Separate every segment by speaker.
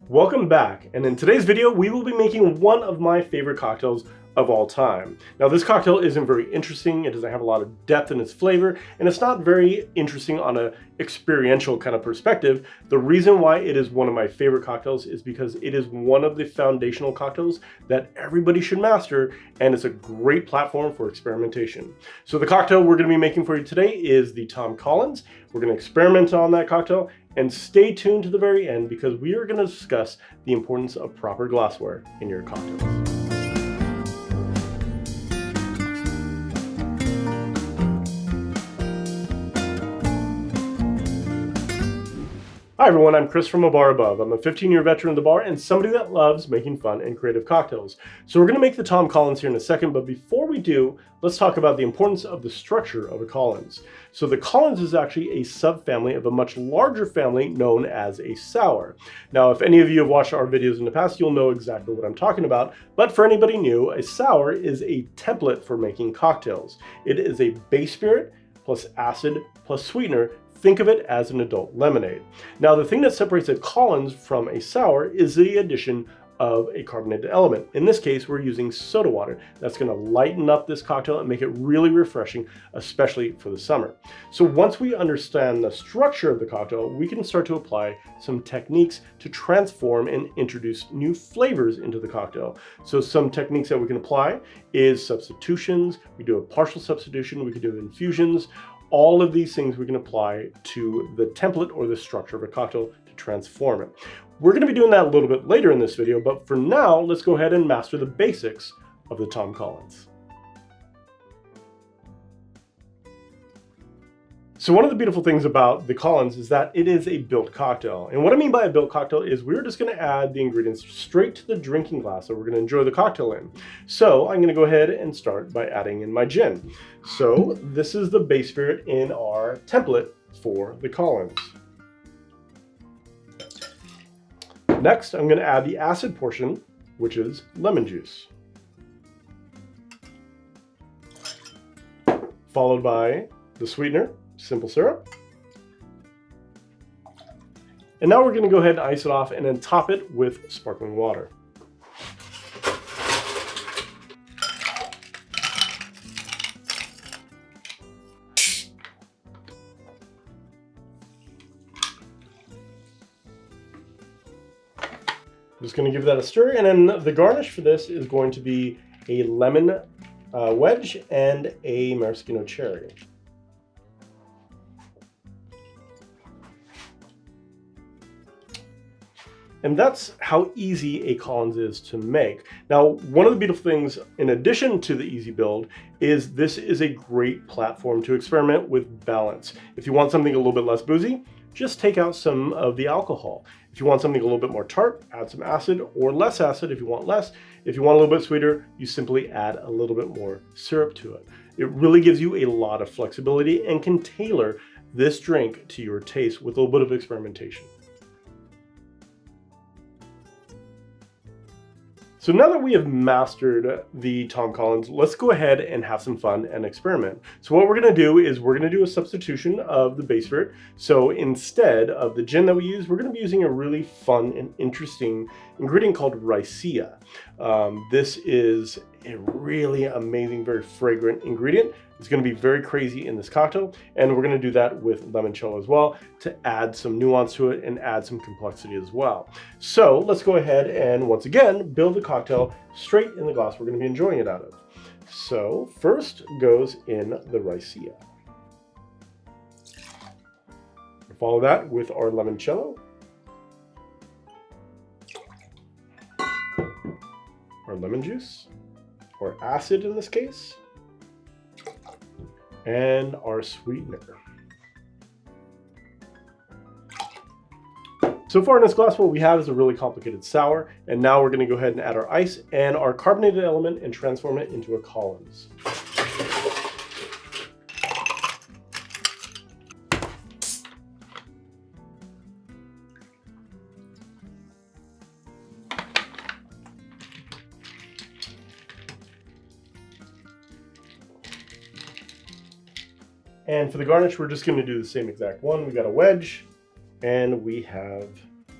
Speaker 1: Welcome back, and in today's video we will be making one of my favorite cocktails of all time. Now this cocktail isn't very interesting, it doesn't have a lot of depth in its flavor, and it's not very interesting on an experiential kind of perspective. The reason why it is one of my favorite cocktails is because it is one of the foundational cocktails that everybody should master, and it's a great platform for experimentation. So the cocktail we're going to be making for you today is the Tom Collins. We're going to experiment on that cocktail, and stay tuned to the very end because we are going to discuss the importance of proper glassware in your cocktails. Hi everyone, I'm Chris from A Bar Above. I'm a 15-year veteran of the bar and somebody that loves making fun and creative cocktails. So we're going to make the Tom Collins here in a second, but before we do, let's talk about the importance of the structure of a Collins. So the Collins is actually a subfamily of a much larger family known as a sour. Now, if any of you have watched our videos in the past, you'll know exactly what I'm talking about. But for anybody new, a sour is a template for making cocktails. It is a base spirit plus acid plus sweetener. Think of it as an adult lemonade. Now, the thing that separates a Collins from a sour is the addition of a carbonated element. In this case, we're using soda water. That's going to lighten up this cocktail and make it really refreshing, especially for the summer. So once we understand the structure of the cocktail, we can start to apply some techniques to transform and introduce new flavors into the cocktail. So some techniques that we can apply is substitutions. We do a partial substitution. We can do infusions. All of these things we can apply to the template or the structure of a cocktail to transform it. We're going to be doing that a little bit later in this video, but for now, let's go ahead and master the basics of the Tom Collins. So one of the beautiful things about the Collins is that it is a built cocktail. And what I mean by a built cocktail is we're just going to add the ingredients straight to the drinking glass that we're going to enjoy the cocktail in. So I'm going to go ahead and start by adding in my gin. So this is the base spirit in our template for the Collins. Next, I'm going to add the acid portion, which is lemon juice. Followed by the sweetener, simple syrup. And now we're going to go ahead and ice it off and then top it with sparkling water. I'm just going to give that a stir, and then the garnish for this is going to be a lemon wedge and a maraschino cherry. And that's how easy a Collins is to make. Now, one of the beautiful things, in addition to the easy build, is this is a great platform to experiment with balance. If you want something a little bit less boozy, just take out some of the alcohol. If you want something a little bit more tart, add some acid, or less acid if you want less. If you want a little bit sweeter, you simply add a little bit more syrup to it. It really gives you a lot of flexibility and can tailor this drink to your taste with a little bit of experimentation. So now that we have mastered the Tom Collins, let's go ahead and have some fun and experiment. So what we're going to do is we're going to do a substitution of the base spirit. So instead of the gin that we use, we're going to be using a really fun and interesting ingredient called ricea. This is a really amazing, very fragrant ingredient. It's going to be very crazy in this cocktail, and we're going to do that with limoncello as well to add some nuance to it and add some complexity as well. So let's go ahead and once again build the cocktail straight in the glass we're going to be enjoying it out of. So first goes in the ricea. Follow that with our limoncello, our lemon juice, or acid in this case, and our sweetener. So far in this glass, what we have is a really complicated sour, and now we're going to go ahead and add our ice and our carbonated element and transform it into a Collins. And for the garnish, we're just going to do the same exact one. We got a wedge, and we have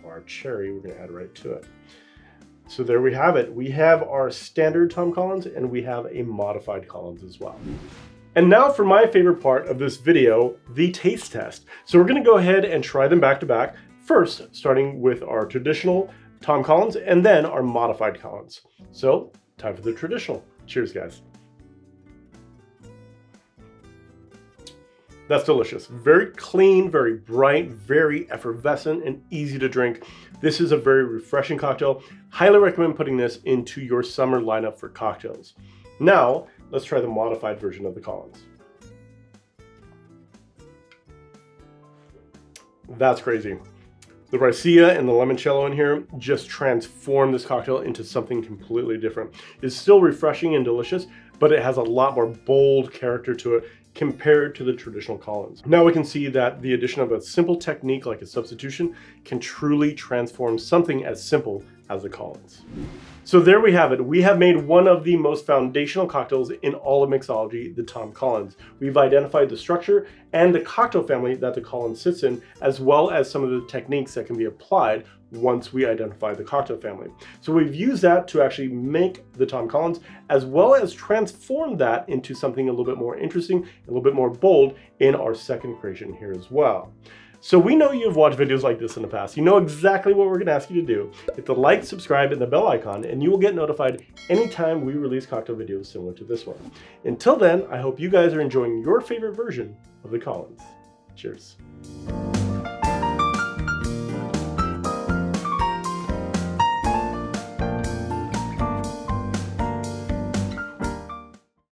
Speaker 1: our our cherry, we're going to add right to it. So there we have it. We have our standard Tom Collins and we have a modified Collins as well. And now for my favorite part of this video, the taste test. So we're going to go ahead and try them back to back. First, starting with our traditional Tom Collins and then our modified Collins. So time for the traditional. Cheers, guys. That's delicious. Very clean, very bright, very effervescent, and easy to drink. This is a very refreshing cocktail. Highly recommend putting this into your summer lineup for cocktails. Now, let's try the modified version of the Collins. That's crazy. The raicilla and the limoncello in here just transform this cocktail into something completely different. It's still refreshing and delicious, but it has a lot more bold character to it compared to the traditional Collins. Now we can see that the addition of a simple technique like a substitution can truly transform something as simple as the Collins. So there we have it. We have made one of the most foundational cocktails in all of mixology, the Tom Collins. We've identified the structure and the cocktail family that the Collins sits in, as well as some of the techniques that can be applied once we identify the cocktail family. So we've used that to actually make the Tom Collins, as well as transform that into something a little bit more interesting, a little bit more bold in our second creation here as well. So we know you've watched videos like this in the past. You know exactly what we're going to ask you to do. Hit the like, subscribe, and the bell icon, and you will get notified anytime we release cocktail videos similar to this one. Until then, I hope you guys are enjoying your favorite version of the Collins. Cheers.